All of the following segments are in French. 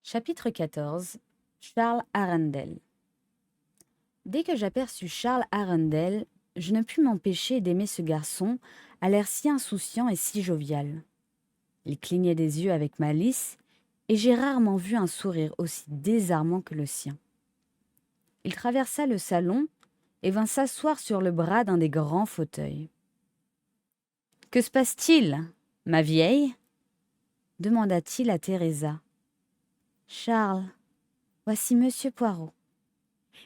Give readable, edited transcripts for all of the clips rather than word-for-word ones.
Chapitre 14. Charles Arundel. Dès que j'aperçus Charles Arundel, je ne pus m'empêcher d'aimer ce garçon, à l'air si insouciant et si jovial. Il clignait des yeux avec malice, et j'ai rarement vu un sourire aussi désarmant que le sien. Il traversa le salon et vint s'asseoir sur le bras d'un des grands fauteuils. « Que se passe-t-il, ma vieille ?» demanda-t-il à Teresa. « Charles, voici Monsieur Poirot.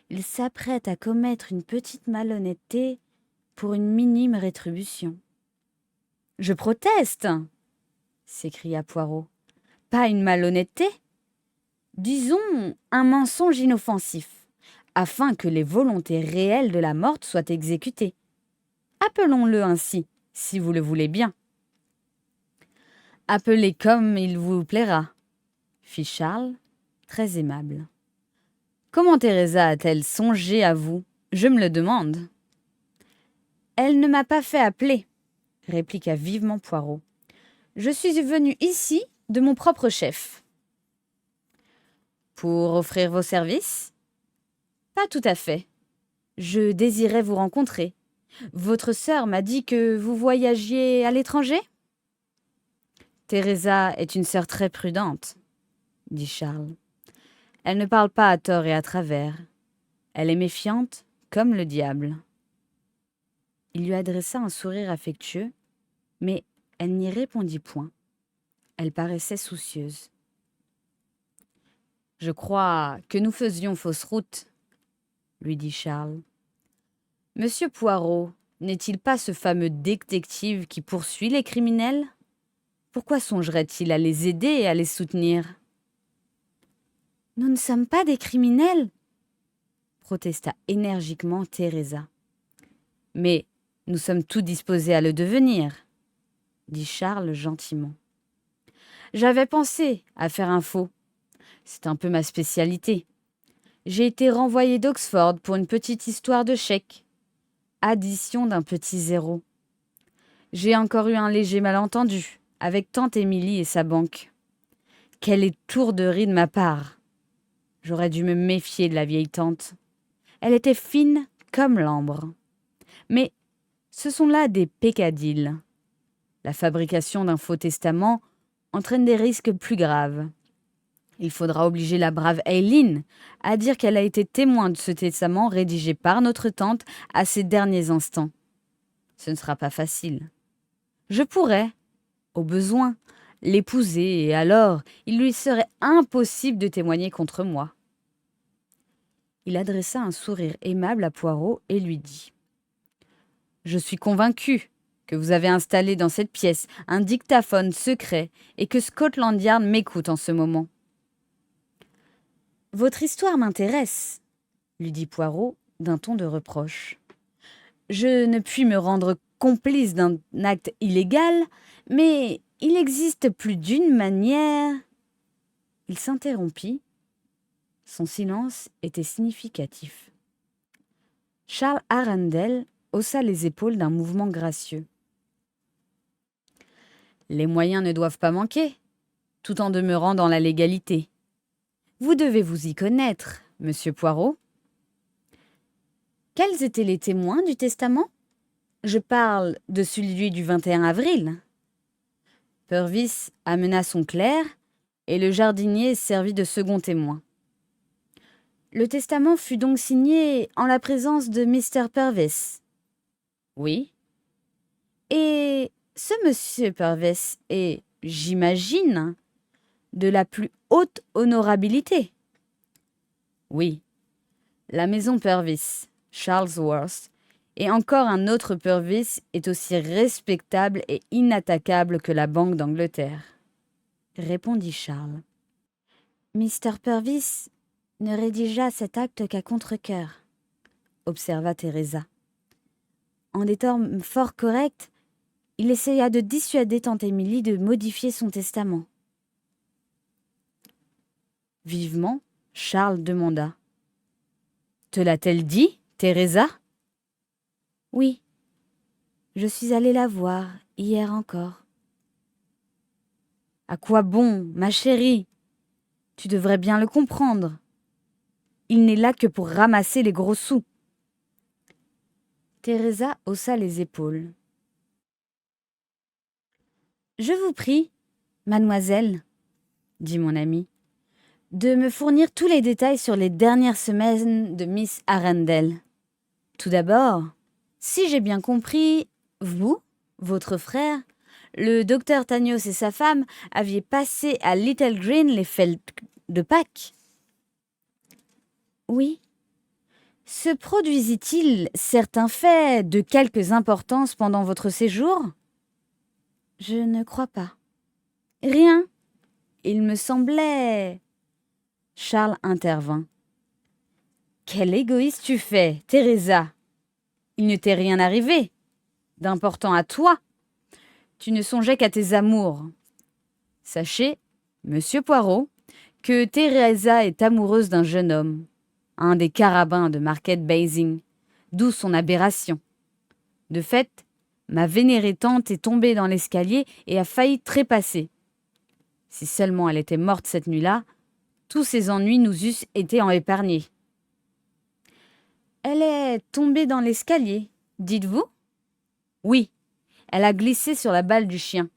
Il s'apprête à commettre une petite malhonnêteté pour une minime rétribution. »« Je proteste !» s'écria Poirot. « Pas une malhonnêteté ? Disons un mensonge inoffensif, afin que les volontés réelles de la morte soient exécutées. Appelons-le ainsi, si vous le voulez bien. »« Appelez comme il vous plaira, » fit Charles, très aimable. « Comment Teresa a-t-elle songé à vous ? Je me le demande. »« Elle ne m'a pas fait appeler, » répliqua vivement Poirot. « Je suis venu ici de mon propre chef. »« Pour offrir vos services ? » ?»« Pas tout à fait. Je désirais vous rencontrer. Votre sœur m'a dit que vous voyagiez à l'étranger ? » ?»« Teresa est une sœur très prudente, » dit Charles. « Elle ne parle pas à tort et à travers. Elle est méfiante comme le diable. » Il lui adressa un sourire affectueux, mais elle n'y répondit point. Elle paraissait soucieuse. « Je crois que nous faisions fausse route, » lui dit Charles. « Monsieur Poirot n'est-il pas ce fameux détective qui poursuit les criminels ? Pourquoi songerait-il à les aider et à les soutenir ? » « Nous ne sommes pas des criminels, » protesta énergiquement Teresa. « Mais nous sommes tous disposés à le devenir, » dit Charles gentiment. « J'avais pensé à faire un faux. C'est un peu ma spécialité. J'ai été renvoyé d'Oxford pour une petite histoire de chèque. Addition d'un petit zéro. J'ai encore eu un léger malentendu avec tante Émilie et sa banque. Quelle étourderie de ma part! J'aurais dû me méfier de la vieille tante. Elle était fine comme l'ambre. Mais ce sont là des peccadilles. La fabrication d'un faux testament entraîne des risques plus graves. Il faudra obliger la brave Aileen à dire qu'elle a été témoin de ce testament rédigé par notre tante à ses derniers instants. Ce ne sera pas facile. Je pourrais, au besoin, l'épouser et alors il lui serait impossible de témoigner contre moi. Il adressa un sourire aimable à Poirot et lui dit : « Je suis convaincu que vous avez installé dans cette pièce un dictaphone secret et que Scotland Yard m'écoute en ce moment. » « Votre histoire m'intéresse, » lui dit Poirot d'un ton de reproche. « Je ne puis me rendre complice d'un acte illégal, mais il existe plus d'une manière... » Il s'interrompit. Son silence était significatif. Charles Arundel haussa les épaules d'un mouvement gracieux. « Les moyens ne doivent pas manquer, tout en demeurant dans la légalité. Vous devez vous y connaître, monsieur Poirot. » « Quels étaient les témoins du testament ? Je parle de celui du 21 avril. » Purvis amena son clerc et le jardinier servit de second témoin. « Le testament fut donc signé en la présence de Mr. Purvis. »« Oui. »« Et ce monsieur Purvis est, j'imagine, de la plus haute honorabilité. »« Oui. La maison Purvis, Charlesworth, et encore un autre Purvis est aussi respectable et inattaquable que la Banque d'Angleterre, » répondit Charles. « Mr. Purvis ne rédigea cet acte qu'à contre-cœur, » observa Teresa. « En des termes fort corrects, il essaya de dissuader tante Émilie de modifier son testament. » Vivement, Charles demanda : « Te l'a-t-elle dit, Teresa ? » « Oui, je suis allée la voir hier encore. »« À quoi bon, ma chérie ? Tu devrais bien le comprendre. Il n'est là que pour ramasser les gros sous. Teresa haussa les épaules. Je vous prie, mademoiselle, dit mon ami, de me fournir tous les détails sur les dernières semaines de Miss Arundel. Tout d'abord, si j'ai bien compris, vous, votre frère, le docteur Tanios et sa femme aviez passé à Little Green les fêtes de Pâques. Oui. Se produisit-il certains faits de quelque importance pendant votre séjour? Je ne crois pas. Rien. Il me semblait... Charles intervint. Quel égoïste tu fais, Teresa. Il ne t'est rien arrivé d'important à toi. Tu ne songeais qu'à tes amours. Sachez, monsieur Poirot, que Teresa est amoureuse d'un jeune homme, un des carabins de Market Basing, d'où son aberration. De fait, ma vénérée tante est tombée dans l'escalier et a failli trépasser. Si seulement elle était morte cette nuit-là, tous ces ennuis nous eussent été épargnés. Elle est tombée dans l'escalier, dites-vous? Oui, elle a glissé sur la balle du chien.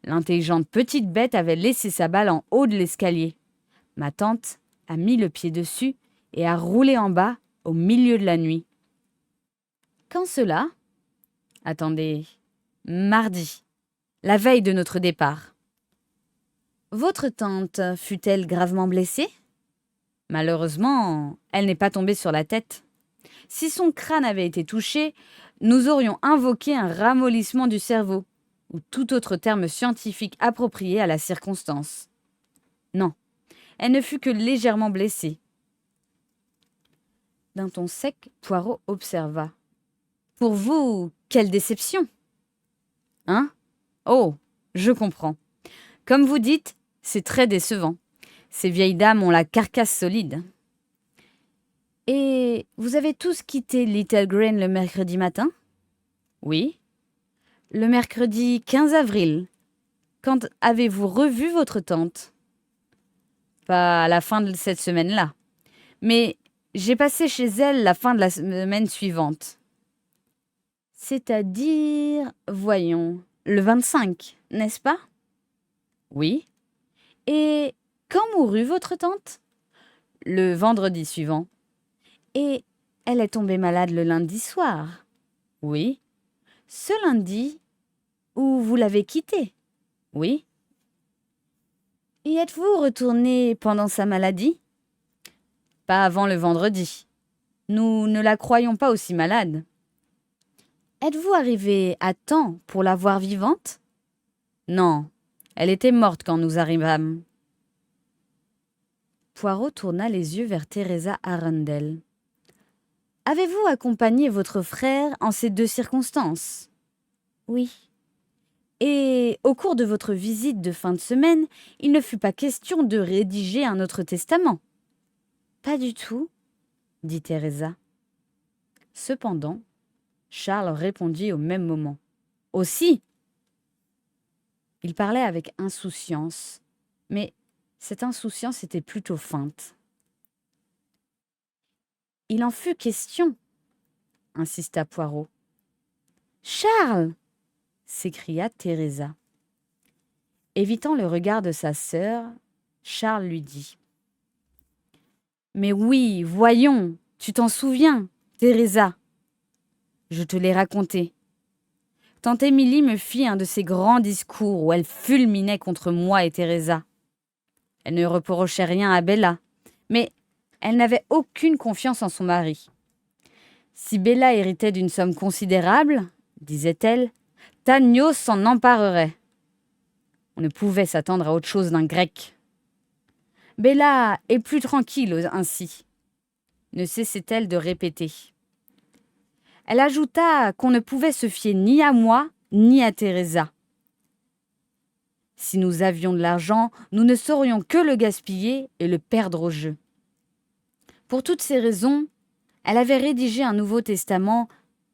L'intelligente petite bête avait laissé sa balle en haut de l'escalier. Ma tante a mis le pied dessus et a roulé en bas au milieu de la nuit. Quand cela? Attendez, mardi, la veille de notre départ. Votre tante fut-elle gravement blessée? Malheureusement, elle n'est pas tombée sur la tête. Si son crâne avait été touché, nous aurions invoqué un ramollissement du cerveau, ou tout autre terme scientifique approprié à la circonstance. Non, elle ne fut que légèrement blessée. D'un ton sec, Poirot observa. Pour vous, quelle déception! Hein? Oh, je comprends. Comme vous dites, c'est très décevant. Ces vieilles dames ont la carcasse solide. Et vous avez tous quitté Little Green le mercredi matin? Oui. Le mercredi 15 avril. Quand avez-vous revu votre tante? Pas à la fin de cette semaine-là. Mais j'ai passé chez elle la fin de la semaine suivante. C'est-à-dire, voyons, le 25, n'est-ce pas? Oui. Et quand mourut votre tante? Le vendredi suivant. Et elle est tombée malade le lundi soir? Oui. Ce lundi où vous l'avez quittée? Oui. Y êtes-vous retourné pendant sa maladie? Pas avant le vendredi. Nous ne la croyons pas aussi malade. Êtes-vous arrivé à temps pour la voir vivante? Non, elle était morte quand nous arrivâmes. Poirot tourna les yeux vers Teresa Arundel. Avez-vous accompagné votre frère en ces deux circonstances? Oui. Et au cours de votre visite de fin de semaine, il ne fut pas question de rédiger un autre testament? Pas du tout, dit Teresa. Cependant, Charles répondit au même moment. Aussi! Il parlait avec insouciance, mais cette insouciance était plutôt feinte. Il en fut question, insista Poirot. Charles! S'écria Teresa. Évitant le regard de sa sœur, Charles lui dit. Mais oui, voyons, tu t'en souviens, Teresa. Je te l'ai raconté. Tante Émilie me fit un de ces grands discours où elle fulminait contre moi et Teresa. Elle ne reprochait rien à Bella, mais elle n'avait aucune confiance en son mari. Si Bella héritait d'une somme considérable, disait-elle, Tanios s'en emparerait. On ne pouvait s'attendre à autre chose d'un grec. Bella est plus tranquille ainsi, ne cessait-elle de répéter. Elle ajouta qu'on ne pouvait se fier ni à moi, ni à Teresa. Si nous avions de l'argent, nous ne saurions que le gaspiller et le perdre au jeu. Pour toutes ces raisons, elle avait rédigé un Nouveau Testament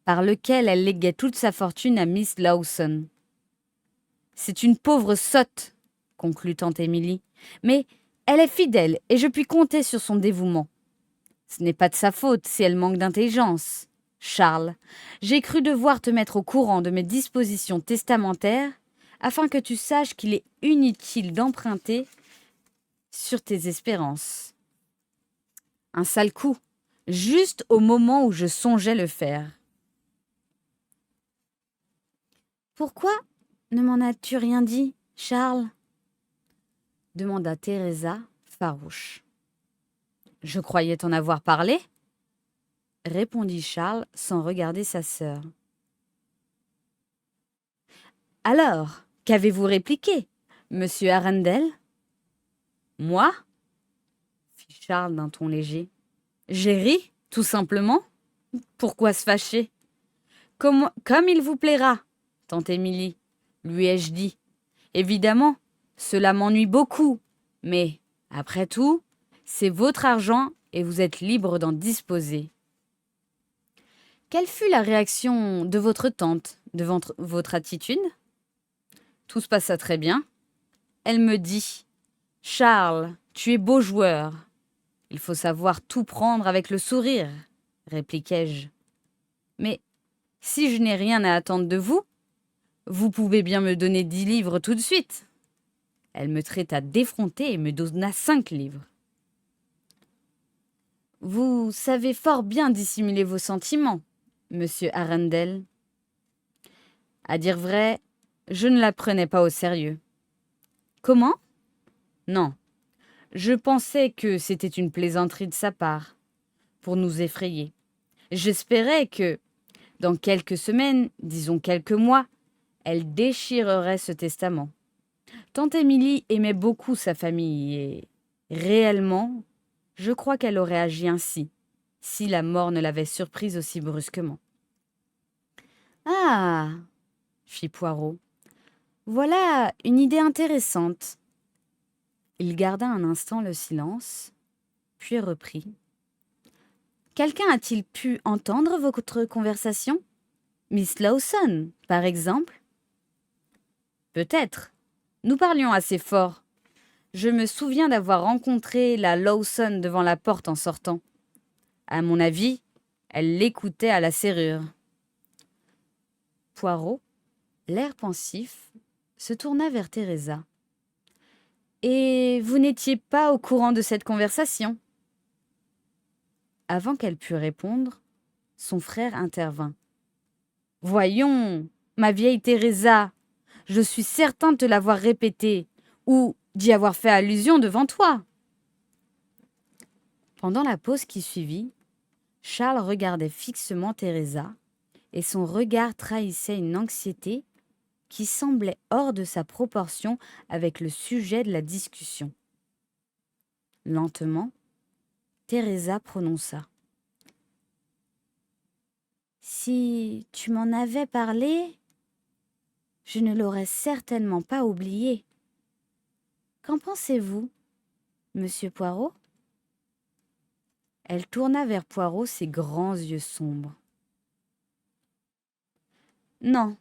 par lequel elle léguait toute sa fortune à Miss Lawson. C'est une pauvre sotte, conclut tante Émilie, mais Elle est fidèle et je puis compter sur son dévouement. Ce n'est pas de sa faute si elle manque d'intelligence. Charles, j'ai cru devoir te mettre au courant de mes dispositions testamentaires afin que tu saches qu'il est inutile d'emprunter sur tes espérances. Un sale coup, juste au moment où je songeais le faire. Pourquoi ne m'en as-tu rien dit, Charles? Demanda Teresa, farouche. Je croyais t'en avoir parlé, répondit Charles sans regarder sa sœur. Alors, qu'avez-vous répliqué, monsieur Arundel? Moi? Fit Charles d'un ton léger. J'ai ri, tout simplement. Pourquoi se fâcher? Comme il vous plaira, tante Émilie, lui ai-je dit. Évidemment, cela m'ennuie beaucoup, mais, après tout, c'est votre argent et vous êtes libre d'en disposer. Quelle fut la réaction de votre tante devant votre attitude? Tout se passa très bien. Elle me dit « Charles, tu es beau joueur. Il faut savoir tout prendre avec le sourire, » répliquai-je. Mais si je n'ai rien à attendre de vous, vous pouvez bien me donner 10 livres tout de suite. Elle me traita d'effrontée et me donna 5 livres. Vous savez fort bien dissimuler vos sentiments, monsieur Arundel. À dire vrai, je ne la prenais pas au sérieux. Comment? Non, je pensais que c'était une plaisanterie de sa part, pour nous effrayer. J'espérais que, dans quelques semaines, disons quelques mois, elle déchirerait ce testament. Tante Émilie aimait beaucoup sa famille et, réellement, je crois qu'elle aurait agi ainsi, si la mort ne l'avait surprise aussi brusquement. Ah, fit Poirot, voilà une idée intéressante. Il garda un instant le silence, puis reprit. Quelqu'un a-t-il pu entendre votre conversation? Miss Lawson, par exemple? Peut-être. Nous parlions assez fort. Je me souviens d'avoir rencontré la Lawson devant la porte en sortant. À mon avis, elle l'écoutait à la serrure. Poirot, l'air pensif, se tourna vers Teresa. Et vous n'étiez pas au courant de cette conversation? Avant qu'elle pût répondre, son frère intervint. Voyons, ma vieille Teresa, je suis certain de te l'avoir répété, ou d'y avoir fait allusion devant toi. Pendant la pause qui suivit, Charles regardait fixement Teresa, et son regard trahissait une anxiété qui semblait hors de sa proportion avec le sujet de la discussion. Lentement, Teresa prononça. « Si tu m'en avais parlé, je ne l'aurais certainement pas oublié. Qu'en pensez-vous, monsieur Poirot ?» Elle tourna vers Poirot ses grands yeux sombres. « Non,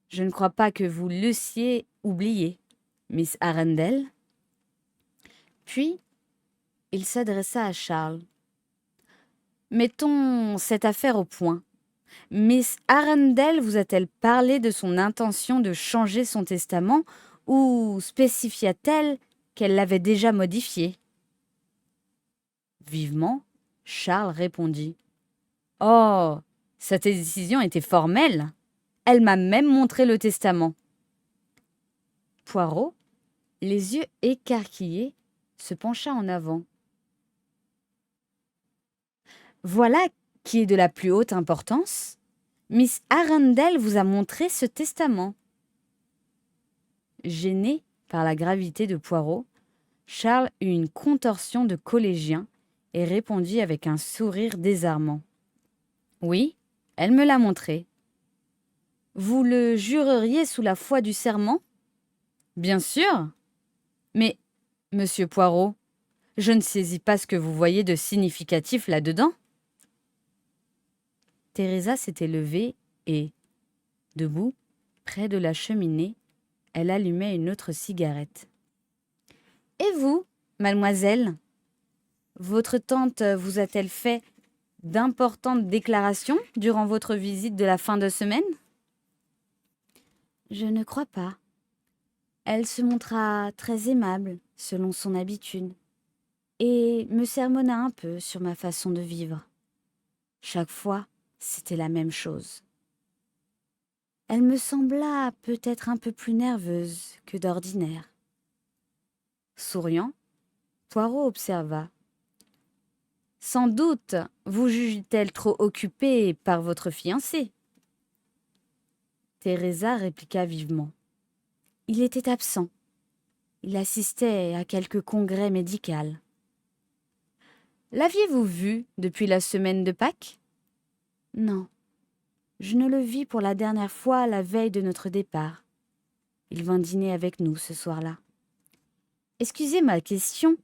je ne crois pas que vous l'eussiez oublié, Miss Arundel. » Puis, il s'adressa à Charles. « Mettons cette affaire au point. Miss Arundel vous a-t-elle parlé de son intention de changer son testament ou spécifia-t-elle qu'elle l'avait déjà modifié? » Vivement, Charles répondit. « Oh, cette décision était formelle. Elle m'a même montré le testament. » Poirot, les yeux écarquillés, se pencha en avant. « Voilà qui est de la plus haute importance. Miss Arundel vous a montré ce testament. » Gêné par la gravité de Poirot, Charles eut une contorsion de collégien et répondit avec un sourire désarmant. « Oui, elle me l'a montré. »« Vous le jureriez sous la foi du serment? »« Bien sûr. Mais, monsieur Poirot, je ne saisis pas ce que vous voyez de significatif là-dedans. » Teresa s'était levée et, debout, près de la cheminée, elle allumait une autre cigarette. « Et vous, Mademoiselle, votre tante vous a-t-elle fait d'importantes déclarations durant votre visite de la fin de semaine? Je ne crois pas. Elle se montra très aimable, selon son habitude, et me sermonna un peu sur ma façon de vivre. Chaque fois, c'était la même chose. Elle me sembla peut-être un peu plus nerveuse que d'ordinaire. Souriant, Poirot observa. Sans doute vous juge-t-elle trop occupée par votre fiancé. Teresa répliqua vivement. Il était absent. Il assistait à quelque congrès médical. L'aviez-vous vu depuis la semaine de Pâques? Non. Je ne le vis pour la dernière fois la veille de notre départ. Il vint dîner avec nous ce soir-là. Excusez ma question.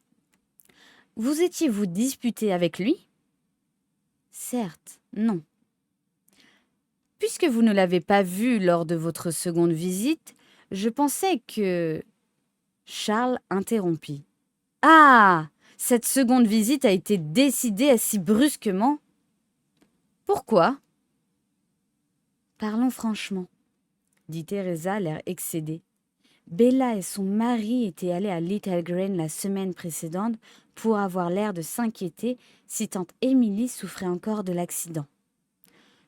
Vous étiez-vous disputé avec lui? Certes, non. Puisque vous ne l'avez pas vu lors de votre seconde visite, je pensais que... Charles interrompit. Ah! Cette seconde visite a été décidée si brusquement. Pourquoi? Parlons franchement, dit Teresa, l'air excédé. Bella et son mari étaient allés à Little Grange la semaine précédente pour avoir l'air de s'inquiéter si tante Émilie souffrait encore de l'accident.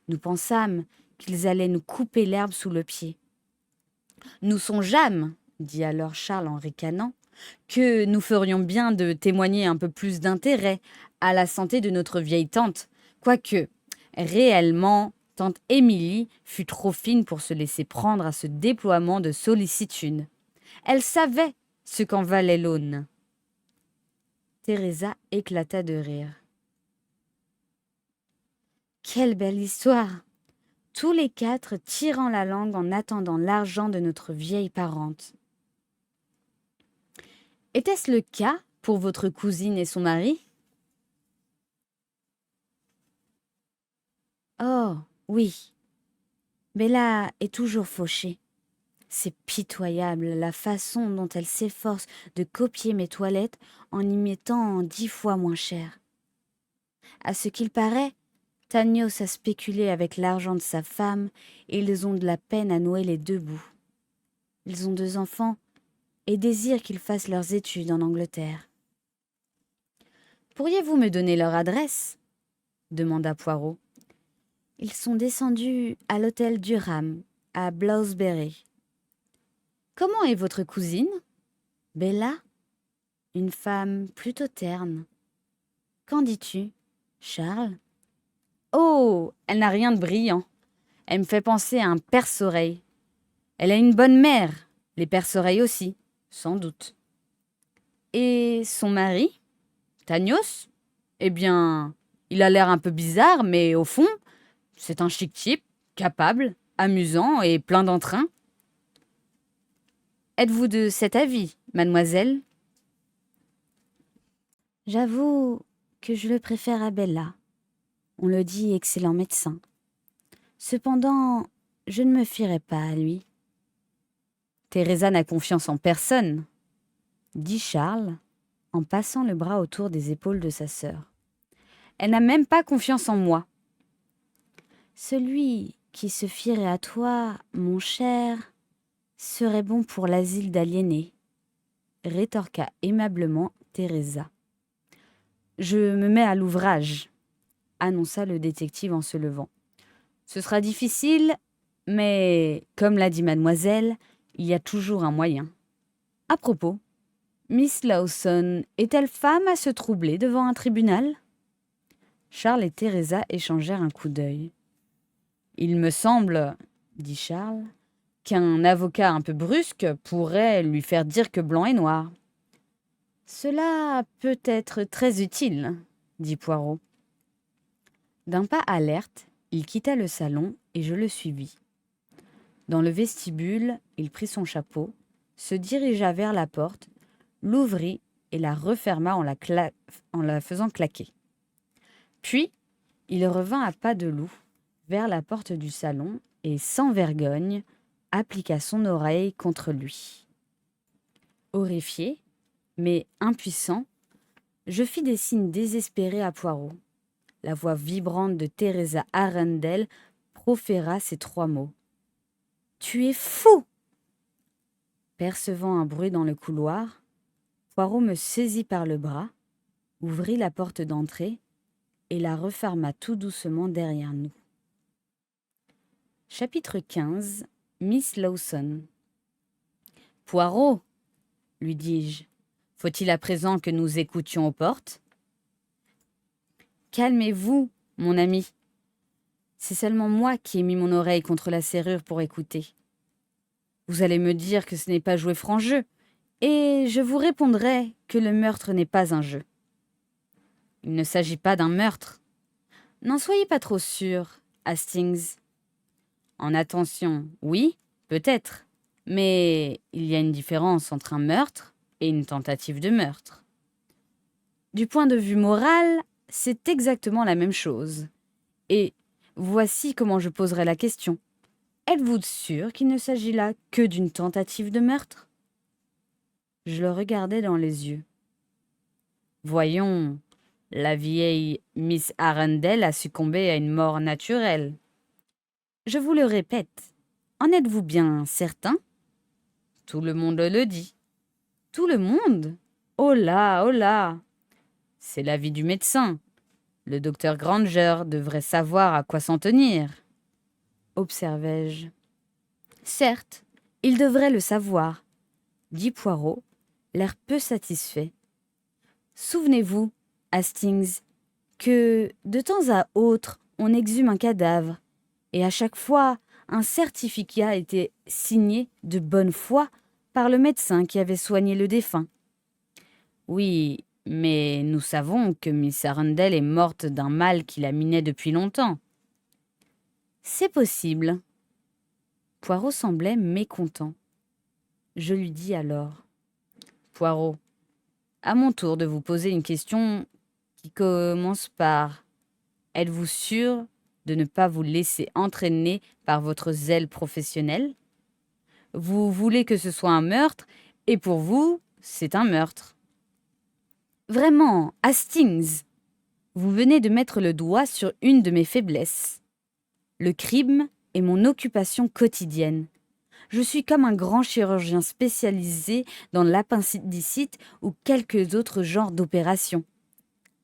Nous pensâmes qu'ils allaient nous couper l'herbe sous le pied. Nous songeâmes, dit alors Charles en ricanant, que nous ferions bien de témoigner un peu plus d'intérêt à la santé de notre vieille tante, quoique, réellement, tante Émilie fut trop fine pour se laisser prendre à ce déploiement de sollicitude. Elle savait ce qu'en valait l'aune. Teresa éclata de rire. Quelle belle histoire! Tous les quatre tirant la langue en attendant l'argent de notre vieille parente. Était-ce le cas pour votre cousine et son mari? Oh, oui. Bella est toujours fauchée. C'est pitoyable la façon dont elle s'efforce de copier mes toilettes en y mettant 10 fois moins cher. À ce qu'il paraît, Tanios a spéculé avec l'argent de sa femme et ils ont de la peine à nouer les deux bouts. Ils ont 2 enfants et désirent qu'ils fassent leurs études en Angleterre. Pourriez-vous me donner leur adresse? Demanda Poirot. Ils sont descendus à l'hôtel Durham, à Bloomsbury. Comment est votre cousine? Bella? Une femme plutôt terne. Qu'en dis-tu, Charles? Oh, elle n'a rien de brillant. Elle me fait penser à un perce-oreille. Elle a une bonne mère, les perce-oreilles aussi, sans doute. Et son mari, Tanios? Eh bien, il a l'air un peu bizarre, mais au fond, c'est un chic type, capable, amusant et plein d'entrain. Êtes-vous de cet avis, mademoiselle? J'avoue que je le préfère à Bella. On le dit excellent médecin. Cependant, je ne me fierai pas à lui. Teresa n'a confiance en personne, dit Charles, en passant le bras autour des épaules de sa sœur. Elle n'a même pas confiance en moi. Celui qui se fierait à toi, mon cher, serait bon pour l'asile d'aliénés, rétorqua aimablement Teresa. Je me mets à l'ouvrage, annonça le détective en se levant. Ce sera difficile, mais, comme l'a dit mademoiselle, il y a toujours un moyen. À propos, Miss Lawson est-elle femme à se troubler devant un tribunal? Charles et Teresa échangèrent un coup d'œil. Il me semble, dit Charles, qu'un avocat un peu brusque pourrait lui faire dire que blanc est noir. Cela peut être très utile, dit Poirot. D'un pas alerte, il quitta le salon et je le suivis. Dans le vestibule, il prit son chapeau, se dirigea vers la porte, l'ouvrit et la referma en la faisant claquer. Puis, il revint à pas de loup vers la porte du salon et, sans vergogne, appliqua son oreille contre lui. Horrifié, Mais impuissant, je fis des signes désespérés à Poirot. La voix vibrante de Teresa Arundel proféra ces 3 mots. « Tu es fou !» Percevant un bruit dans le couloir, Poirot me saisit par le bras, ouvrit la porte d'entrée et la referma tout doucement derrière nous. Chapitre 15. Miss Lawson. « Poirot, lui dis-je, faut-il à présent que nous écoutions aux portes ? » « Calmez-vous, mon ami. C'est seulement moi qui ai mis mon oreille contre la serrure pour écouter. Vous allez me dire que ce n'est pas jouer franc jeu, et je vous répondrai que le meurtre n'est pas un jeu. Il ne s'agit pas d'un meurtre. N'en soyez pas trop sûr, Hastings. En attention, oui, peut-être, mais il y a une différence entre un meurtre et une tentative de meurtre. Du point de vue moral, c'est exactement la même chose. Et voici comment je poserai la question. Êtes-vous sûr qu'il ne s'agit là que d'une tentative de meurtre ? Je le regardai dans les yeux. Voyons, la vieille Miss Arundel a succombé à une mort naturelle. Je vous le répète, en êtes-vous bien certain ? Tout le monde le dit. Tout le monde ? Oh là, oh là ! C'est l'avis du médecin. Le docteur Granger devrait savoir à quoi s'en tenir, observai-je. Certes, il devrait le savoir, dit Poirot, l'air peu satisfait. Souvenez-vous, Hastings, que de temps à autre, on exhume un cadavre, et à chaque fois, un certificat était signé de bonne foi par le médecin qui avait soigné le défunt. Oui, mais nous savons que Miss Arundel est morte d'un mal qui la minait depuis longtemps. C'est possible. Poirot semblait mécontent. Je lui dis alors. Poirot, à mon tour de vous poser une question qui commence par « Êtes-vous sûr de ne pas vous laisser entraîner par votre zèle professionnel ? Vous voulez que ce soit un meurtre, et pour vous, c'est un meurtre. » Vraiment, Hastings, vous venez de mettre le doigt sur une de mes faiblesses. Le crime est mon occupation quotidienne. Je suis comme un grand chirurgien spécialisé dans l'appendicite ou quelques autres genres d'opérations.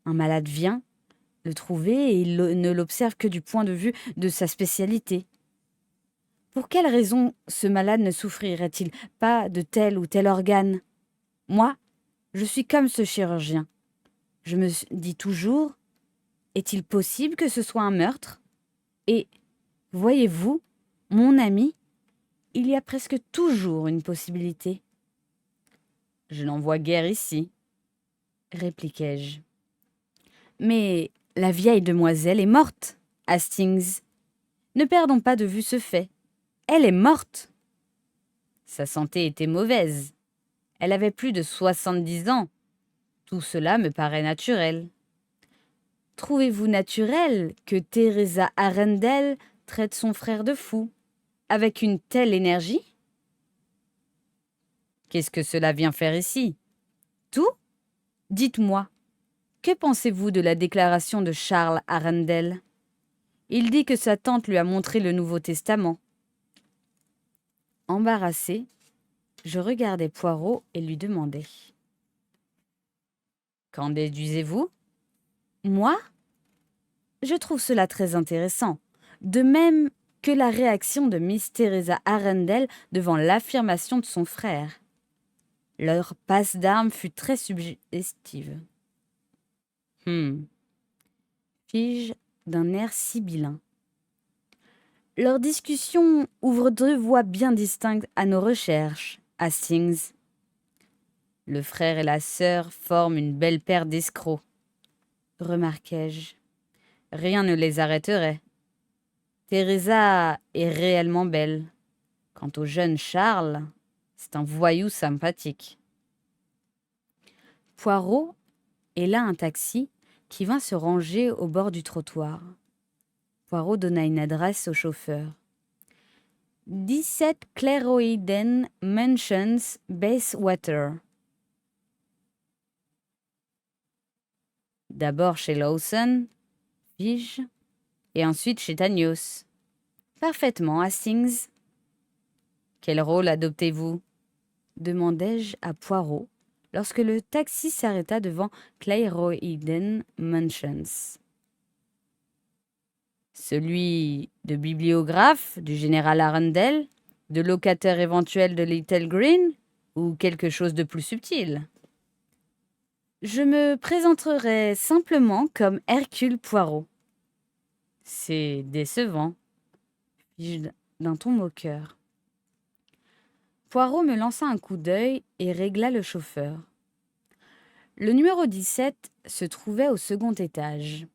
Un malade vient le trouver et il ne l'observe que du point de vue de sa spécialité. Pour quelle raison ce malade ne souffrirait-il pas de tel ou tel organe ? Moi, je suis comme ce chirurgien. Je me dis toujours, est-il possible que ce soit un meurtre ? Et, voyez-vous, mon ami, il y a presque toujours une possibilité. Je n'en vois guère ici, répliquai-je. Mais la vieille demoiselle est morte, Hastings. Ne perdons pas de vue ce fait. Elle est morte. Sa santé était mauvaise. Elle avait plus de 70 ans. Tout cela me paraît naturel. Trouvez-vous naturel que Teresa Arundel traite son frère de fou avec une telle énergie ? Qu'est-ce que cela vient faire ici ? Tout ? Dites-moi, que pensez-vous de la déclaration de Charles Arundel ? Il dit que sa tante lui a montré le Nouveau Testament. Embarrassé, je regardai Poirot et lui demandai. Qu'en déduisez-vous ? Moi ? Je trouve cela très intéressant, de même que la réaction de Miss Teresa Arundel devant l'affirmation de son frère. Leur passe d'armes fut très suggestive. Fis-je d'un air sibyllin. Leur discussion ouvre 2 voies bien distinctes à nos recherches, Hastings. Le frère et la sœur forment une belle paire d'escrocs, remarquai-je. Rien ne les arrêterait. Teresa est réellement belle. Quant au jeune Charles, c'est un voyou sympathique. Poirot héla un taxi qui vint se ranger au bord du trottoir. Poirot donna une adresse au chauffeur. 17 Clairvoyden Mansions, Bayswater. D'abord chez Lawson, fis-je, et ensuite chez Tanios. Parfaitement, Hastings. Quel rôle adoptez-vous? Demandai-je à Poirot lorsque le taxi s'arrêta devant Clayreuiden Mansions. Celui de bibliographe du général Arundel, de locataire éventuel de Little Green, ou quelque chose de plus subtil? Je me présenterai simplement comme Hercule Poirot. C'est décevant, fis-je d'un ton moqueur. Poirot me lança un coup d'œil et régla le chauffeur. Le numéro 17 se trouvait au second étage.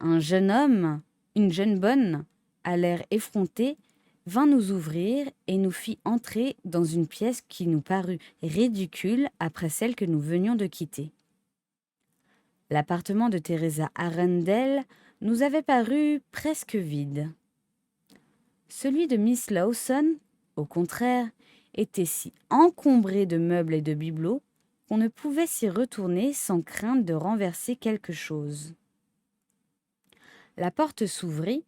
Un jeune homme, une jeune bonne, à l'air effronté, vint nous ouvrir et nous fit entrer dans une pièce qui nous parut ridicule après celle que nous venions de quitter. L'appartement de Teresa Arundel nous avait paru presque vide. Celui de Miss Lawson, au contraire, était si encombré de meubles et de bibelots qu'on ne pouvait s'y retourner sans crainte de renverser quelque chose. La porte s'ouvrit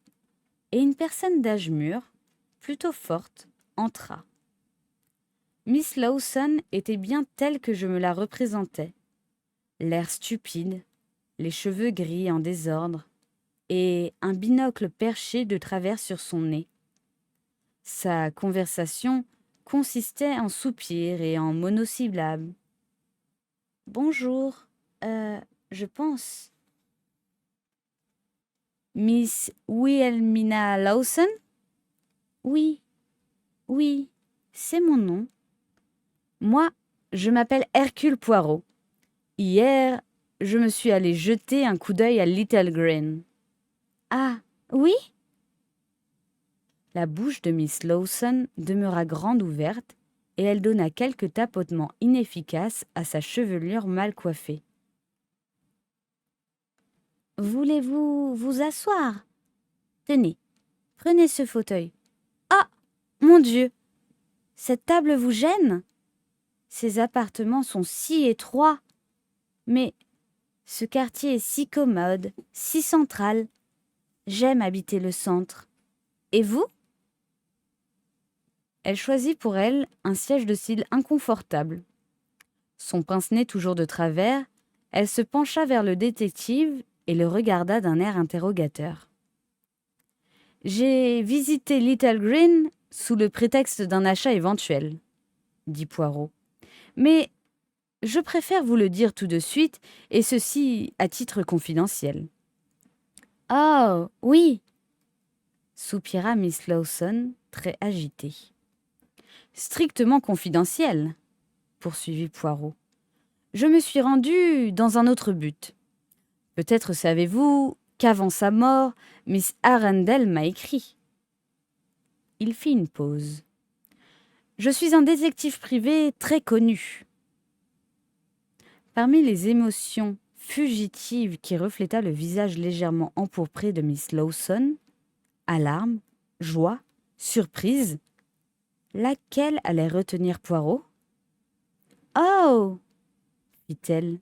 et une personne d'âge mûr, plutôt forte, entra. Miss Lawson était bien telle que je me la représentais. L'air stupide, les cheveux gris en désordre et un binocle perché de travers sur son nez. Sa conversation consistait en soupirs et en monosyllabes. « Bonjour, je pense. »« Miss Wilhelmina Lawson ?»« Oui, oui, c'est mon nom. Moi, je m'appelle Hercule Poirot. Hier, je me suis allé jeter un coup d'œil à Little Green. »« Ah, oui ?» La bouche de Miss Lawson demeura grande ouverte et elle donna quelques tapotements inefficaces à sa chevelure mal coiffée. « Voulez-vous vous asseoir? Tenez, prenez ce fauteuil. Ah, mon Dieu, cette table vous gêne? Ces appartements sont si étroits. Mais ce quartier est si commode, si central. J'aime habiter le centre. Et vous? » Elle choisit pour elle un siège de style inconfortable. Son pince-nez toujours de travers, elle se pencha vers le détective et le regarda d'un air interrogateur. « J'ai visité Little Green sous le prétexte d'un achat éventuel, » dit Poirot. « Mais je préfère vous le dire tout de suite, et ceci à titre confidentiel. »« Oh, oui !» soupira Miss Lawson, très agitée. « Strictement confidentiel, » poursuivit Poirot. « Je me suis rendu dans un autre but. Peut-être savez-vous qu'avant sa mort, Miss Arundel m'a écrit. » Il fit une pause. « Je suis un détective privé très connu. » Parmi les émotions fugitives qui refléta le visage légèrement empourpré de Miss Lawson, alarme, joie, surprise, laquelle allait retenir Poirot? « Oh !» fit-elle.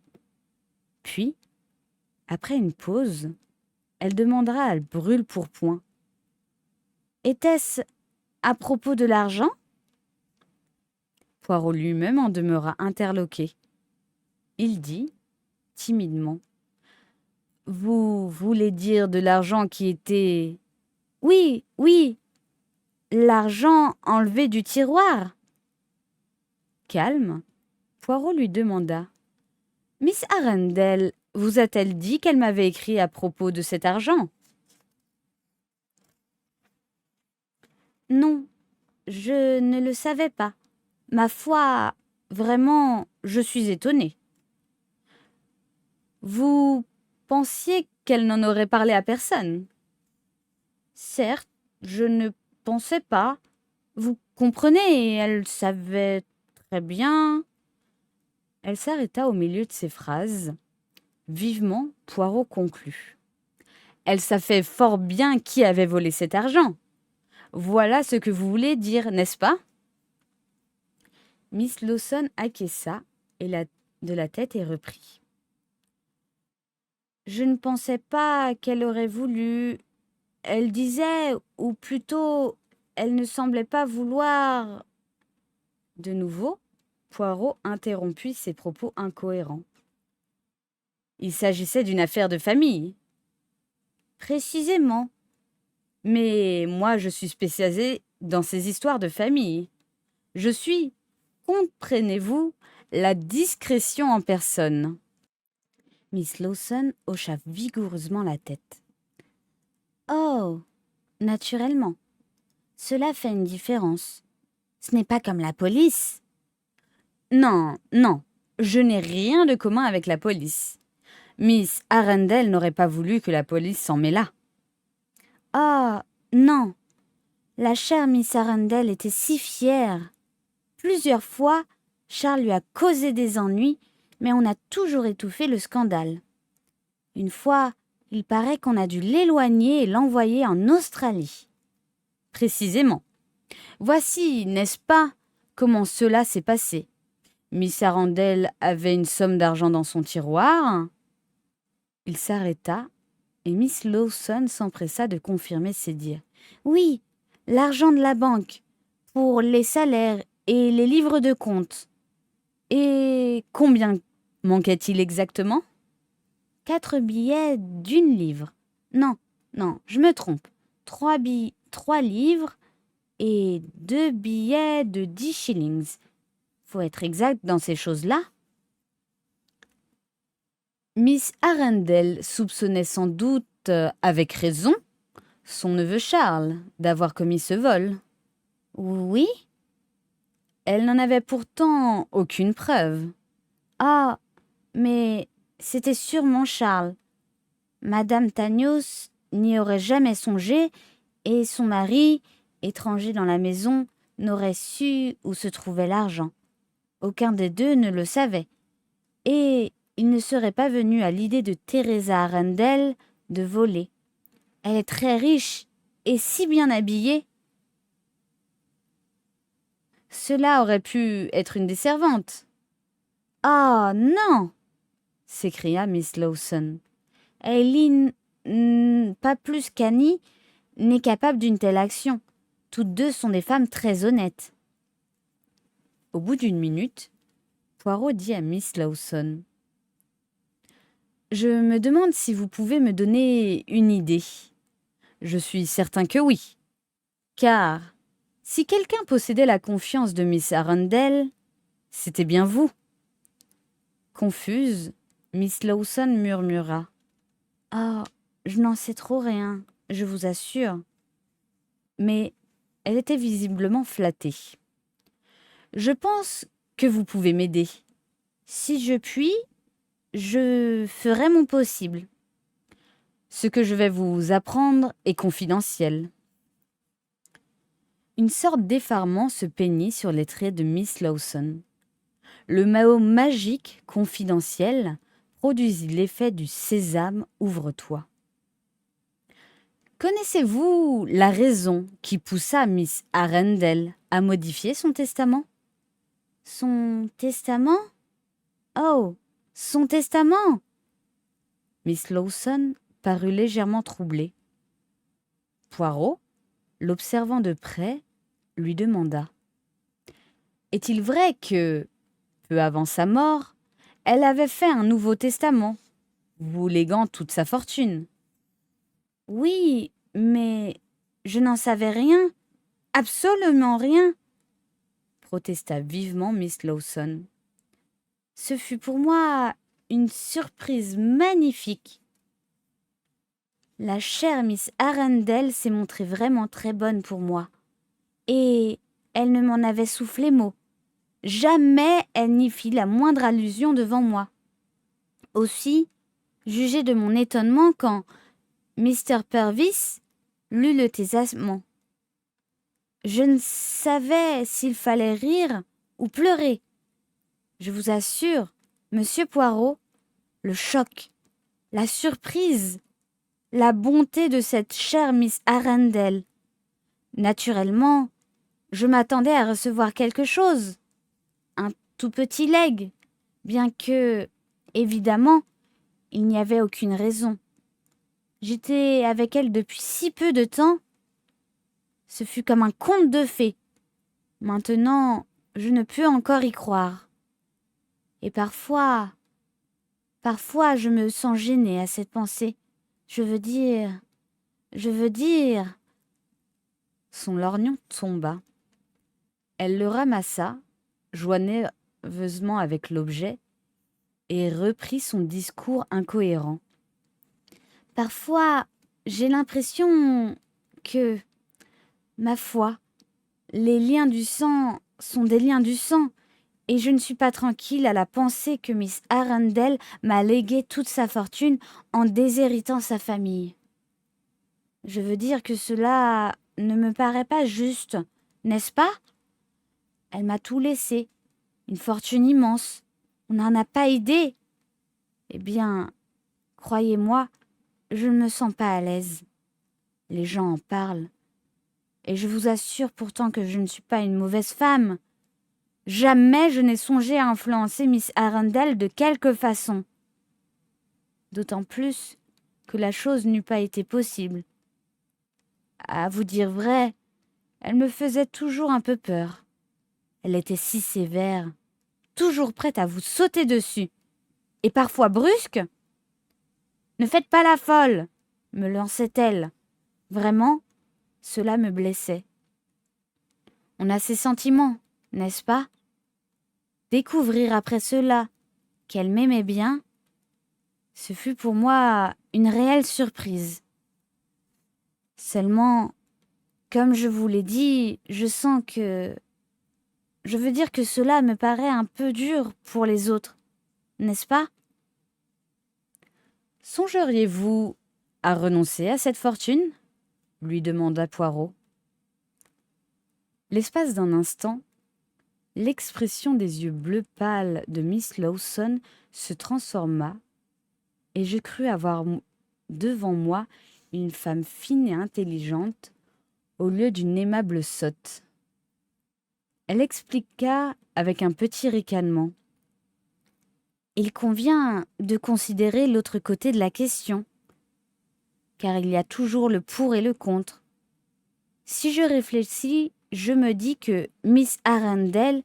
Puis, après une pause, elle demanda à brûle-pourpoint. « Était-ce à propos de l'argent ?» Poirot lui-même en demeura interloqué. Il dit, timidement, « Vous voulez dire de l'argent qui était... »« Oui, oui, l'argent enlevé du tiroir. » Calme, Poirot lui demanda, « Miss Arundel vous a-t-elle dit qu'elle m'avait écrit à propos de cet argent? » « Non, je ne le savais pas. Ma foi, vraiment, je suis étonnée. »« Vous pensiez qu'elle n'en aurait parlé à personne? » ?»« Certes, je ne pensais pas. Vous comprenez, elle savait très bien. » Elle s'arrêta au milieu de ses phrases. Vivement, Poirot conclut. « Elle savait fort bien qui avait volé cet argent. Voilà ce que vous voulez dire, n'est-ce pas? » Miss Lawson acquiesça de la tête et reprit. Je ne pensais pas qu'elle aurait voulu. Elle disait, ou plutôt, elle ne semblait pas vouloir. De nouveau, Poirot interrompit ses propos incohérents. Il s'agissait d'une affaire de famille. Précisément. Mais moi, je suis spécialisée dans ces histoires de famille. Je suis, comprenez-vous, la discrétion en personne. Miss Lawson hocha vigoureusement la tête. Oh, naturellement. Cela fait une différence. Ce n'est pas comme la police. Non, non, je n'ai rien de commun avec la police. Miss Arundel n'aurait pas voulu que la police s'en mêlât. Ah, non. La chère Miss Arundel était si fière. Plusieurs fois, Charles lui a causé des ennuis, mais on a toujours étouffé le scandale. Une fois, il paraît qu'on a dû l'éloigner et l'envoyer en Australie. Précisément. Voici, n'est-ce pas, comment cela s'est passé. Miss Arundel avait une somme d'argent dans son tiroir. Il s'arrêta et Miss Lawson s'empressa de confirmer ses dires. Oui, l'argent de la banque, pour les salaires et les livres de compte. Et combien manquait-il exactement? 4 billets d'1 livre. Non, non, je me trompe. 3 livres et 2 billets de 10 shillings. Faut être exact dans ces choses-là. Miss Arundel soupçonnait sans doute, avec raison, son neveu Charles d'avoir commis ce vol. Oui. Elle n'en avait pourtant aucune preuve. Ah, mais c'était sûrement Charles. Madame Tanios n'y aurait jamais songé et son mari, étranger dans la maison, n'aurait su où se trouvait l'argent. Aucun des deux ne le savait. Et il ne serait pas venu à l'idée de Teresa Arundel de voler. Elle est très riche et si bien habillée. Cela aurait pu être une des servantes. Ah non, s'écria Miss Lawson. Eileen, pas plus qu'Annie, n'est capable d'une telle action. Toutes deux sont des femmes très honnêtes. Au bout d'une minute, Poirot dit à Miss Lawson. Je me demande si vous pouvez me donner une idée. Je suis certain que oui. Car si quelqu'un possédait la confiance de Miss Arundel, c'était bien vous. Confuse, Miss Lawson murmura. Ah, je n'en sais trop rien, je vous assure. Mais elle était visiblement flattée. Je pense que vous pouvez m'aider. Si je puis, je ferai mon possible. Ce que je vais vous apprendre est confidentiel. Une sorte d'effarement se peignit sur les traits de Miss Lawson. Le mot magique confidentiel produisit l'effet du sésame ouvre-toi. Connaissez-vous la raison qui poussa Miss Arundel à modifier son testament? Son testament? Oh, son testament! Miss Lawson parut légèrement troublée. Poirot, l'observant de près, lui demanda. Est-il vrai que, peu avant sa mort, elle avait fait un nouveau testament, vous léguant toute sa fortune? Oui, mais je n'en savais rien, absolument rien, protesta vivement Miss Lawson. Ce fut pour moi une surprise magnifique. La chère Miss Arundel s'est montrée vraiment très bonne pour moi, et elle ne m'en avait soufflé mot. Jamais elle n'y fit la moindre allusion devant moi. Aussi, jugez de mon étonnement quand Mr. Purvis lut le testament. Je ne savais s'il fallait rire ou pleurer. Je vous assure, Monsieur Poirot, le choc, la surprise, la bonté de cette chère Miss Arundel. Naturellement, je m'attendais à recevoir quelque chose, un tout petit legs, bien que, évidemment, il n'y avait aucune raison. J'étais avec elle depuis si peu de temps. Ce fut comme un conte de fées. Maintenant, je ne peux encore y croire. Et parfois, je me sens gênée à cette pensée. Je veux dire... Son lorgnon tomba. Elle le ramassa, joyeusement avec l'objet, et reprit son discours incohérent. Parfois, j'ai l'impression que, ma foi, les liens du sang sont des liens du sang, et je ne suis pas tranquille à la pensée que Miss Arundel m'a légué toute sa fortune en déshéritant sa famille. Je veux dire que cela ne me paraît pas juste, n'est-ce pas? Elle m'a tout laissé, une fortune immense. On n'en a pas idée. Eh bien, croyez-moi, je ne me sens pas à l'aise. Les gens en parlent. Et je vous assure pourtant que je ne suis pas une mauvaise femme. Jamais je n'ai songé à influencer Miss Arundel de quelque façon. D'autant plus que la chose n'eût pas été possible. À vous dire vrai, elle me faisait toujours un peu peur. Elle était si sévère, toujours prête à vous sauter dessus, et parfois brusque. « Ne faites pas la folle !» me lançait-elle. Vraiment, cela me blessait. On a ses sentiments, n'est-ce pas? Découvrir après cela qu'elle m'aimait bien, ce fut pour moi une réelle surprise. Seulement, comme je vous l'ai dit, je sens que... Je veux dire que cela me paraît un peu dur pour les autres, n'est-ce pas? Songeriez-vous à renoncer à cette fortune? Lui demanda Poirot. L'espace d'un instant, l'expression des yeux bleus pâles de Miss Lawson se transforma et je crus avoir devant moi une femme fine et intelligente au lieu d'une aimable sotte. Elle expliqua avec un petit ricanement. Il convient de considérer l'autre côté de la question, car il y a toujours le pour et le contre. Si je réfléchis, je me dis que Miss Arundel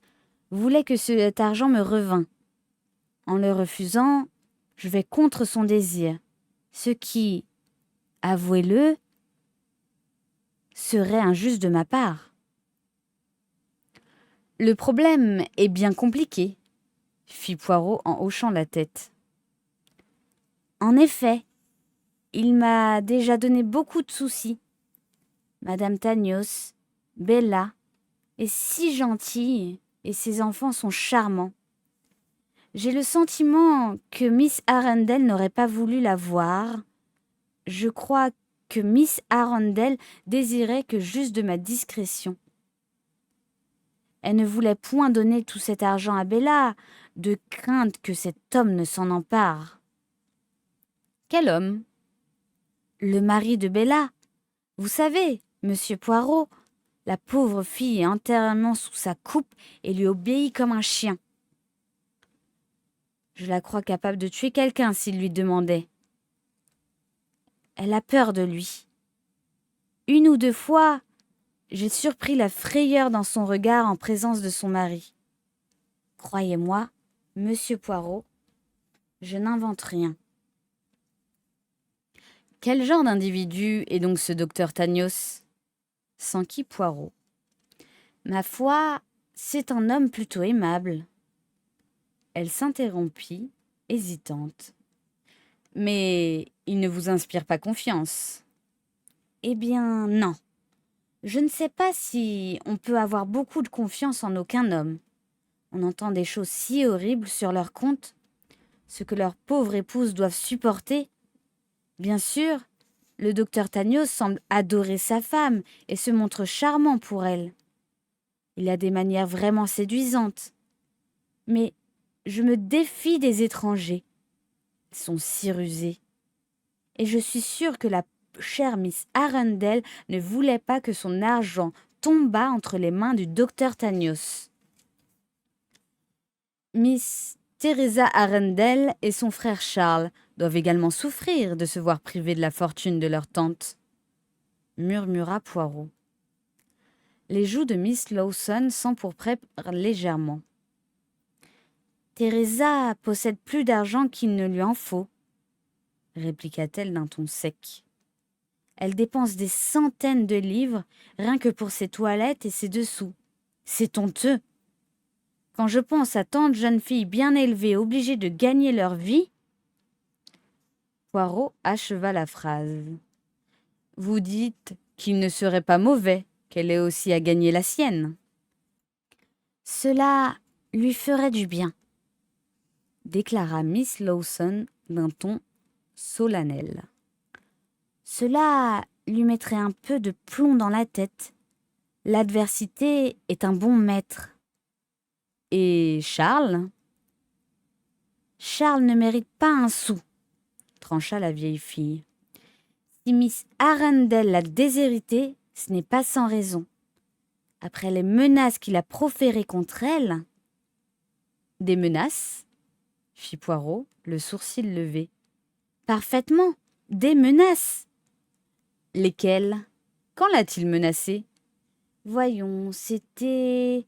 voulait que cet argent me revînt. En le refusant, je vais contre son désir, ce qui, avouez-le, serait injuste de ma part. Le problème est bien compliqué, fit Poirot en hochant la tête. En effet, il m'a déjà donné beaucoup de soucis. Madame Tanios, Bella, est si gentille et ses enfants sont charmants. J'ai le sentiment que Miss Arundel n'aurait pas voulu la voir. Je crois que Miss Arundel désirait que j'eusse de ma discrétion. Elle ne voulait point donner tout cet argent à Bella, de crainte que cet homme ne s'en empare. Quel homme? Le mari de Bella. Vous savez, Monsieur Poirot, la pauvre fille est entièrement sous sa coupe et lui obéit comme un chien. Je la crois capable de tuer quelqu'un s'il lui demandait. Elle a peur de lui. Une ou deux fois, j'ai surpris la frayeur dans son regard en présence de son mari. Croyez-moi, Monsieur Poirot, je n'invente rien. Quel genre d'individu est donc ce docteur Tanios? S'enquit Poirot. Ma foi, c'est un homme plutôt aimable. Elle s'interrompit, hésitante. Mais il ne vous inspire pas confiance? Eh bien, non. Je ne sais pas si on peut avoir beaucoup de confiance en aucun homme. On entend des choses si horribles sur leur compte, ce que leurs pauvres épouses doivent supporter. Bien sûr, le docteur Tanios semble adorer sa femme et se montre charmant pour elle. Il a des manières vraiment séduisantes. Mais je me défie des étrangers. Ils sont si rusés. Et je suis sûre que la chère Miss Arundel ne voulait pas que son argent tombât entre les mains du docteur Tanios. Miss Teresa Arundel et son frère Charles doivent également souffrir de se voir privés de la fortune de leur tante, murmura Poirot. Les joues de Miss Lawson s'empourprèrent légèrement. Teresa possède plus d'argent qu'il ne lui en faut, répliqua-t-elle d'un ton sec. Elle dépense des centaines de livres rien que pour ses toilettes et ses dessous. C'est honteux. Quand je pense à tant de jeunes filles bien élevées obligées de gagner leur vie... Poirot acheva la phrase. Vous dites qu'il ne serait pas mauvais qu'elle ait aussi à gagner la sienne. Cela lui ferait du bien, déclara Miss Lawson d'un ton solennel. Cela lui mettrait un peu de plomb dans la tête. L'adversité est un bon maître. Et Charles? Charles ne mérite pas un sou, trancha la vieille fille. Si Miss Arundel l'a déshérité, ce n'est pas sans raison. Après les menaces qu'il a proférées contre elle... Des menaces? Fit Poirot, le sourcil levé. Parfaitement, des menaces. Lesquelles? Quand l'a-t-il menacée? Voyons, c'était...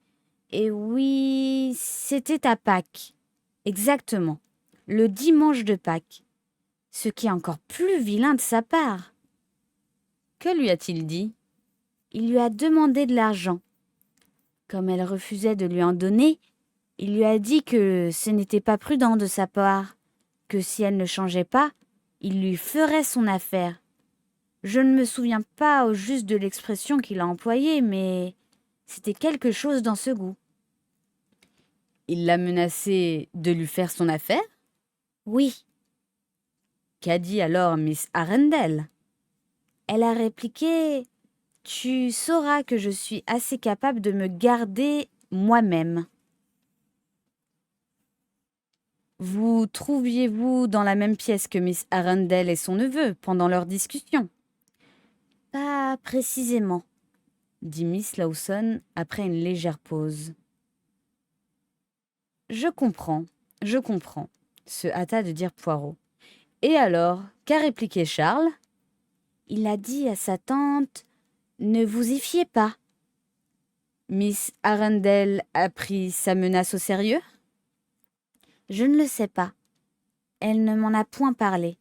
Eh oui, c'était à Pâques. Exactement, le dimanche de Pâques. Ce qui est encore plus vilain de sa part. Que lui a-t-il dit? Il lui a demandé de l'argent. Comme elle refusait de lui en donner, il lui a dit que ce n'était pas prudent de sa part, que si elle ne changeait pas, il lui ferait son affaire. Je ne me souviens pas au juste de l'expression qu'il a employée, mais c'était quelque chose dans ce goût. Il l'a menacée de lui faire son affaire? Oui. Qu'a dit alors Miss Arundel? Elle a répliqué « Tu sauras que je suis assez capable de me garder moi-même. » Vous trouviez-vous dans la même pièce que Miss Arundel et son neveu pendant leur discussion? Pas précisément, dit Miss Lawson après une légère pause. Je comprends, se hâta de dire Poirot. Et alors, qu'a répliqué Charles? Il a dit à sa tante « Ne vous y fiez pas ». Miss Arundel a pris sa menace au sérieux? Je ne le sais pas. Elle ne m'en a point parlé.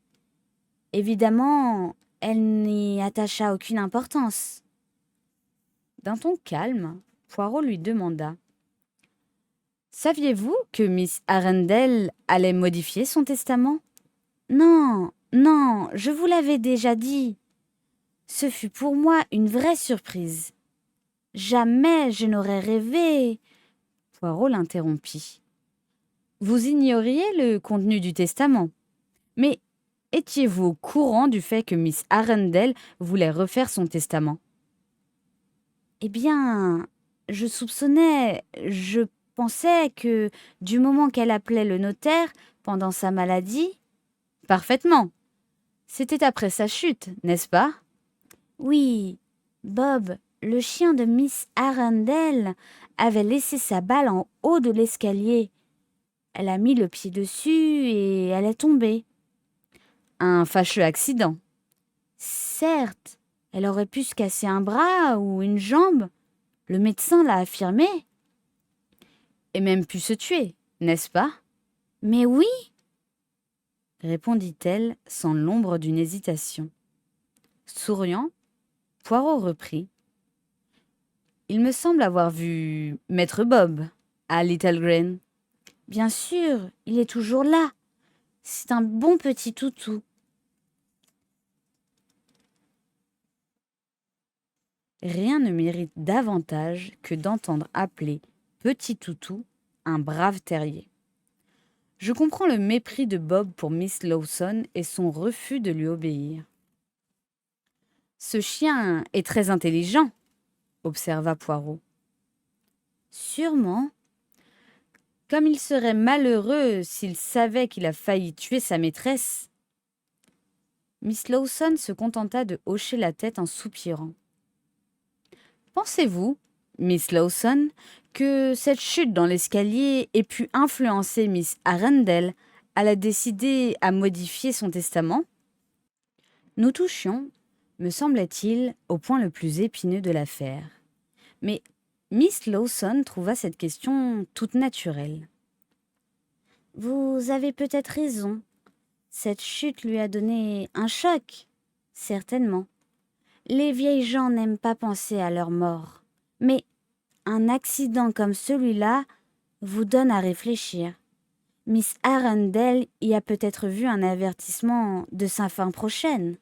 Évidemment, elle n'y attacha aucune importance. D'un ton calme, Poirot lui demanda « Saviez-vous que Miss Arundel allait modifier son testament? » Non, non, je vous l'avais déjà dit. Ce fut pour moi une vraie surprise. Jamais je n'aurais rêvé... Poirot l'interrompit. Vous ignoriez le contenu du testament. Mais étiez-vous au courant du fait que Miss Arundel voulait refaire son testament? Eh bien, je pensais que du moment qu'elle appelait le notaire pendant sa maladie... Parfaitement. C'était après sa chute, n'est-ce pas? Oui, Bob, le chien de Miss Arundel, avait laissé sa balle en haut de l'escalier. Elle a mis le pied dessus et elle est tombée. Un fâcheux accident. Certes, elle aurait pu se casser un bras ou une jambe. Le médecin l'a affirmé. Et même pu se tuer, n'est-ce pas? Mais oui, répondit-elle sans l'ombre d'une hésitation. Souriant, Poirot reprit. Il me semble avoir vu Maître Bob à Little Green. Bien sûr, il est toujours là. C'est un bon petit toutou. Rien ne mérite davantage que d'entendre appeler petit toutou un brave terrier. Je comprends le mépris de Bob pour Miss Lawson et son refus de lui obéir. Ce chien est très intelligent, observa Poirot. Sûrement. Comme il serait malheureux s'il savait qu'il a failli tuer sa maîtresse. Miss Lawson se contenta de hocher la tête en soupirant. Pensez-vous, Miss Lawson, que cette chute dans l'escalier ait pu influencer Miss Arundel elle a décidé à modifier son testament. Nous touchions, me semblait-il, au point le plus épineux de l'affaire. Mais Miss Lawson trouva cette question toute naturelle. Vous avez peut-être raison. Cette chute lui a donné un choc, certainement. Les vieilles gens n'aiment pas penser à leur mort. Mais un accident comme celui-là vous donne à réfléchir. Miss Arundel y a peut-être vu un avertissement de sa fin prochaine.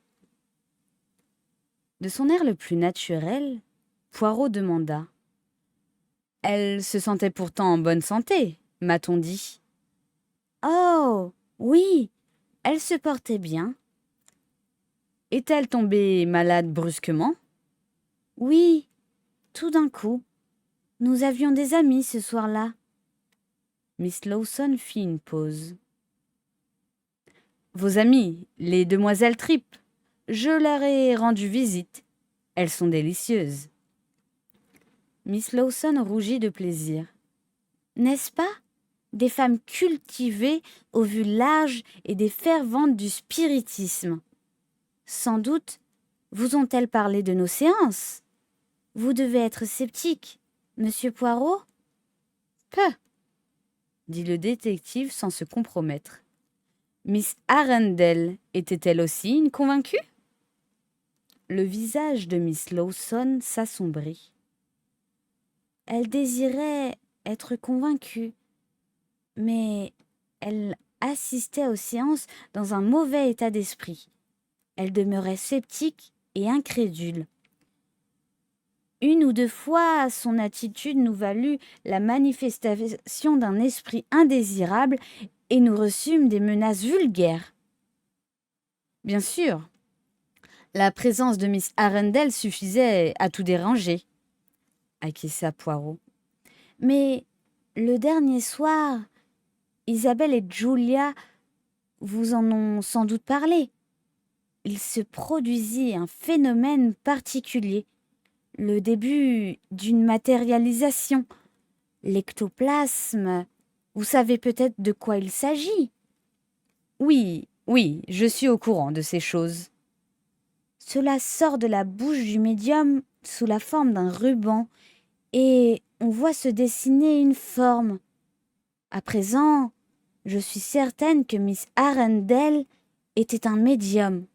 De son air le plus naturel, Poirot demanda. Elle se sentait pourtant en bonne santé, m'a-t-on dit. Oh, oui, elle se portait bien. Est-elle tombée malade brusquement? Oui, tout d'un coup. Nous avions des amis ce soir-là. Miss Lawson fit une pause. Vos amies, les demoiselles Tripp, je leur ai rendu visite. Elles sont délicieuses. Miss Lawson rougit de plaisir. N'est-ce pas? Des femmes cultivées, aux vues larges et des ferventes du spiritisme. Sans doute, vous ont-elles parlé de nos séances? Vous devez être sceptique, monsieur Poirot? Peu, dit le détective sans se compromettre. Miss Arundel était-elle aussi une convaincue? Le visage de Miss Lawson s'assombrit. Elle désirait être convaincue, mais elle assistait aux séances dans un mauvais état d'esprit. Elle demeurait sceptique et incrédule. Une ou deux fois, son attitude nous valut la manifestation d'un esprit indésirable et nous reçûmes des menaces vulgaires. Bien sûr, la présence de Miss Arundel suffisait à tout déranger, acquiesça Poirot. Mais le dernier soir, Isabelle et Julia vous en ont sans doute parlé. Il se produisit un phénomène particulier, le début d'une matérialisation, l'ectoplasme. Vous savez peut-être de quoi il s'agit? Oui, je suis au courant de ces choses. Cela sort de la bouche du médium sous la forme d'un ruban et on voit se dessiner une forme. À présent, je suis certaine que Miss Arundel était un médium.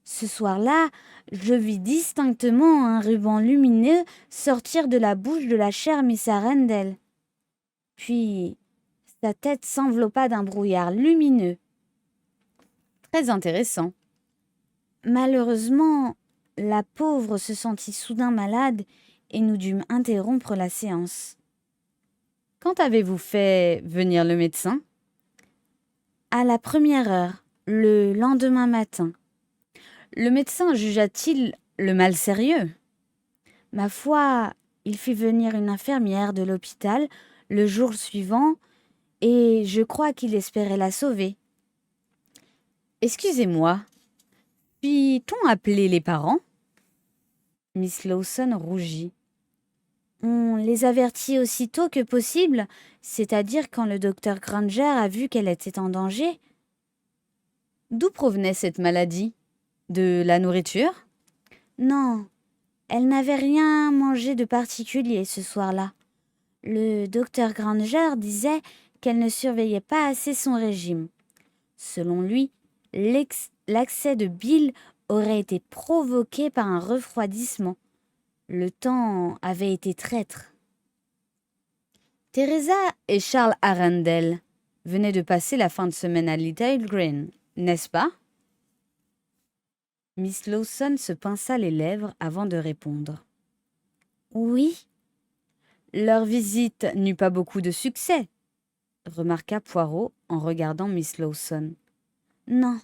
Ce soir-là, je vis distinctement un ruban lumineux sortir de la bouche de la chère Miss Arundel. Puis, sa tête s'enveloppa d'un brouillard lumineux. Très intéressant. Malheureusement, la pauvre se sentit soudain malade et nous dûmes interrompre la séance. Quand avez-vous fait venir le médecin? À la première heure, le lendemain matin. Le médecin jugea-t-il le mal sérieux? Ma foi, il fit venir une infirmière de l'hôpital le jour suivant et je crois qu'il espérait la sauver. Excusez-moi, puis-on appeler les parents? Miss Lawson rougit. On les avertit aussitôt que possible, c'est-à-dire quand le docteur Granger a vu qu'elle était en danger. D'où provenait cette maladie? De la nourriture? Non, elle n'avait rien mangé de particulier ce soir-là. Le docteur Granger disait qu'elle ne surveillait pas assez son régime. Selon lui, l'accès de bile aurait été provoqué par un refroidissement. Le temps avait été traître. Teresa et Charles Arundel venaient de passer la fin de semaine à Little Green, n'est-ce pas? Miss Lawson se pinça les lèvres avant de répondre. Oui. Leur visite n'eut pas beaucoup de succès, remarqua Poirot en regardant Miss Lawson. Non,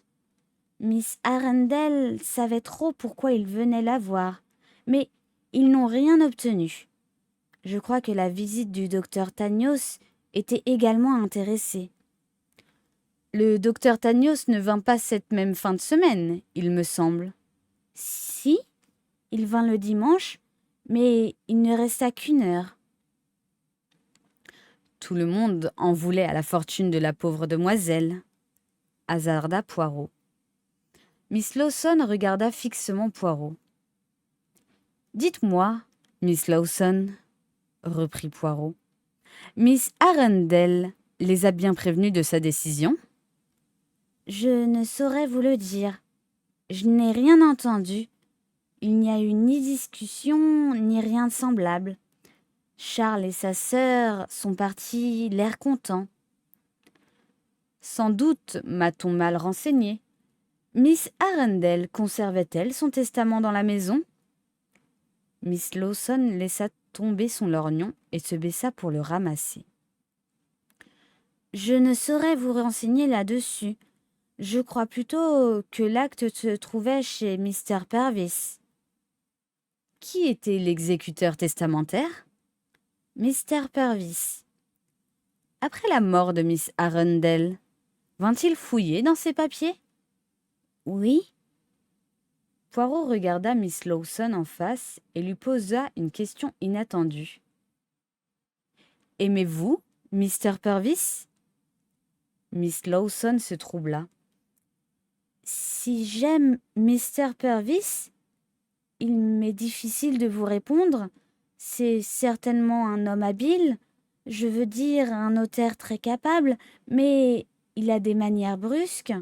Miss Arundel savait trop pourquoi ils venaient la voir, mais ils n'ont rien obtenu. Je crois que la visite du docteur Tanios était également intéressée. Le docteur Tanios ne vint pas cette même fin de semaine, il me semble. Si, il vint le dimanche, mais il ne resta qu'une heure. Tout le monde en voulait à la fortune de la pauvre demoiselle, hasarda Poirot. Miss Lawson regarda fixement Poirot. « Dites-moi, Miss Lawson, reprit Poirot, Miss Arundel les a bien prévenus de sa décision ? » « Je ne saurais vous le dire. Je n'ai rien entendu. Il n'y a eu ni discussion, ni rien de semblable. Charles et sa sœur sont partis l'air content. Sans doute m'a-t-on mal renseigné. Miss Arundel conservait-elle son testament dans la maison ? Miss Lawson laissa tomber son lorgnon et se baissa pour le ramasser. Je ne saurais vous renseigner là-dessus. Je crois plutôt que l'acte se trouvait chez Mr. Purvis. Qui était l'exécuteur testamentaire ? Mr. Purvis. Après la mort de Miss Arundel, vint-il fouiller dans ses papiers ? Oui. Poirot regarda Miss Lawson en face et lui posa une question inattendue. Aimez-vous Mr. Purvis ? Miss Lawson se troubla. Si j'aime Mr. Purvis, il m'est difficile de vous répondre. C'est certainement un homme habile, je veux dire un notaire très capable, mais il a des manières brusques.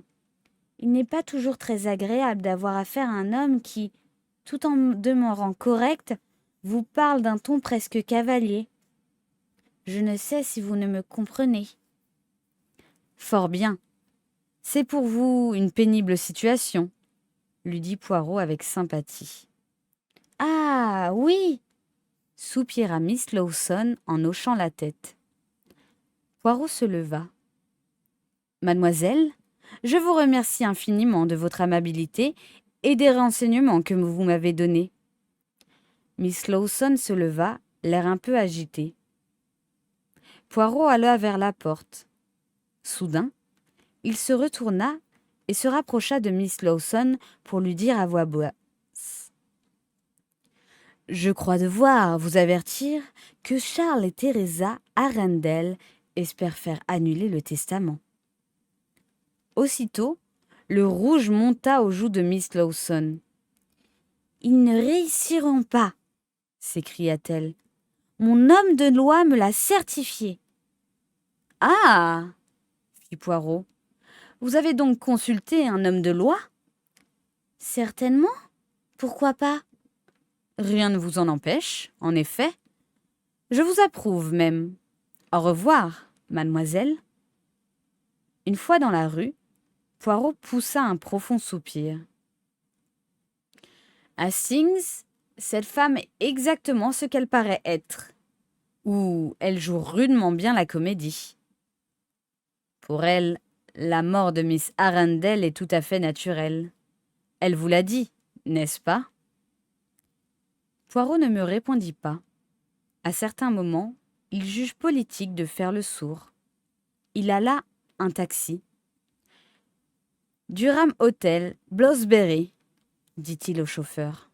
Il n'est pas toujours très agréable d'avoir affaire à un homme qui, tout en demeurant correct, vous parle d'un ton presque cavalier. Je ne sais si vous ne me comprenez. Fort bien. C'est pour vous une pénible situation, lui dit Poirot avec sympathie. Ah oui, soupira Miss Lawson en hochant la tête. Poirot se leva. Mademoiselle, je vous remercie infiniment de votre amabilité et des renseignements que vous m'avez donnés. Miss Lawson se leva, l'air un peu agité. Poirot alla vers la porte. Soudain, il se retourna et se rapprocha de Miss Lawson pour lui dire à voix basse. « Je crois devoir vous avertir que Charles et Teresa Arundel espèrent faire annuler le testament. » Aussitôt, le rouge monta aux joues de Miss Lawson. « Ils ne réussiront pas !» s'écria-t-elle. « Mon homme de loi me l'a certifié. »« Ah !» fit Poirot. « Vous avez donc consulté un homme de loi ? » ?»« Certainement. Pourquoi pas ? » ?»« Rien ne vous en empêche, en effet. Je vous approuve même. Au revoir, mademoiselle. » Une fois dans la rue, Poirot poussa un profond soupir. « Hastings, cette femme est exactement ce qu'elle paraît être. Ou elle joue rudement bien la comédie. Pour elle, la mort de Miss Arundel est tout à fait naturelle. Elle vous l'a dit, n'est-ce pas ? » Poirot ne me répondit pas. À certains moments, il juge politique de faire le sourd. Il alla un taxi. « Durham Hotel, Bloomsbury, dit-il au chauffeur.